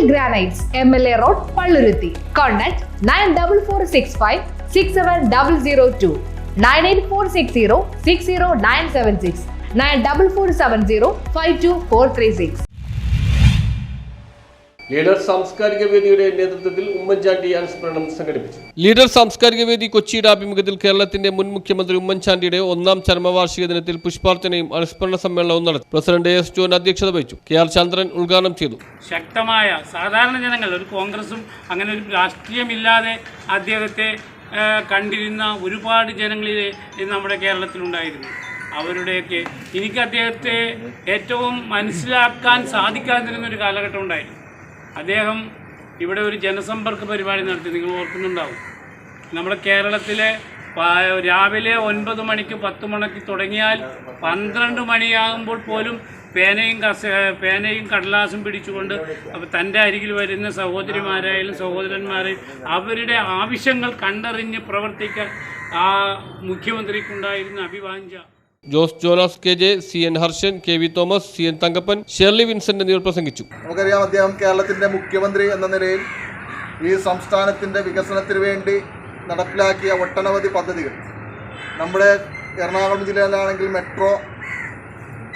Granites, MLA Road, Palluruthi. Contact 9446567002, 98460 94470 leader സാംസ്കാരിക വേദിയുടെ നേതൃത്വത്തിൽ ഉമ്മൻചാണ്ടി അനുസ്മരണം സംഘടിപ്പിച്ചു. ലീഡർ സാംസ്കാരിക വേദി കൊച്ചിയുടെ ആഭിമുഖ്യത്തിൽ കേരളത്തിന്റെ മുൻ മുഖ്യമന്ത്രി ഉമ്മൻചാണ്ടിയുടെ 1ാം ചരമവാർഷിക ദിനത്തിൽ പുഷ്പാർച്ചനയും അനുസ്മരണ സമ്മേളനവും നടത്തി. പ്രസിഡന്റ് എസ് ജോൺ അധ്യക്ഷത വഹിച്ചു. KR ചന്ദ്രൻ ഉദ്ഘാടനം ചെയ്തു. ശക്തമായ സാധാരണ ജനങ്ങൾ, ഒരു കോൺഗ്രസും അങ്ങനെ ഒരു രാഷ്ട്രീയമില്ലാതെ അദ്ദേഹത്തെ കണ്ടിരുന്ന ഒരുപാട് ജനങ്ങളിൽ നമ്മുടെ കേരളത്തിലുണ്ടായിരുന്നു. അവരുടെയൊക്കെ എനിക്ക് അദ്ദേഹത്തെ ഏറ്റവും മനസ്സിലാക്കാൻ സാധിക്കാതിരുന്നൊരു കാലഘട്ടം ഉണ്ടായിരുന്നു. അദ്ദേഹം ഇവിടെ ഒരു ജനസമ്പർക്ക പരിപാടി നടത്തി, നിങ്ങൾ ഓർക്കുന്നുണ്ടാവും. നമ്മുടെ കേരളത്തിലെ രാവിലെ 9 മണിക്ക് 10 മണിക്ക് തുടങ്ങിയാൽ 12 മണിയാകുമ്പോൾ പോലും പേനയും കടലാസും പിടിച്ചുകൊണ്ട് തൻ്റെ അരികിൽ വരുന്ന സഹോദരിമാരായാലും സഹോദരന്മാരെയും അവരുടെ ആവശ്യങ്ങൾ കണ്ടറിഞ്ഞ് പ്രവർത്തിക്കാൻ ആ മുഖ്യമന്ത്രിക്കുണ്ടായിരുന്ന അഭിവാഞ്ച. Jose Jonas KJ, CN Harshan, KV Thomas, CN Thankappan, Sherly Vincent എന്നിവർ പ്രസംഗിച്ചു. നമുക്കറിയാം, അദ്ദേഹം കേരളത്തിൻ്റെ മുഖ്യമന്ത്രി എന്ന നിലയിൽ ഈ സംസ്ഥാനത്തിൻ്റെ വികസനത്തിന് വേണ്ടി നടപ്പിലാക്കിയ ഒട്ടനവധി പദ്ധതികൾ, നമ്മുടെ എറണാകുളം ജില്ലയിലാണെങ്കിൽ മെട്രോ,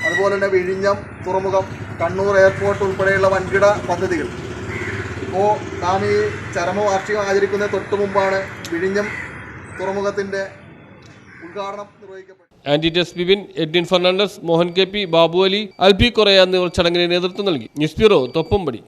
അതുപോലെ തന്നെ വിഴിഞ്ഞം തുറമുഖം, കണ്ണൂർ എയർപോർട്ട് ഉൾപ്പെടെയുള്ള വൻകിട പദ്ധതികൾ. ഇപ്പോൾ നാം ഈ ചരമവാർഷികം ആചരിക്കുന്നതിന് തൊട്ടു മുമ്പാണ് വിഴിഞ്ഞം തുറമുഖത്തിൻ്റെ ഉദ്ഘാടനം നിർവഹിക്കപ്പെട്ടത്. ആന്റി ടെസ് ബിബിൻ, എഡ്വിൻ ഫെർണാണ്ടസ്, മോഹൻ KP, ബാബു അലി, അൽബി കൊറയ എന്നിവർ ചടങ്ങിന് നേതൃത്വം നൽകി. News bureau, Thoppumpady.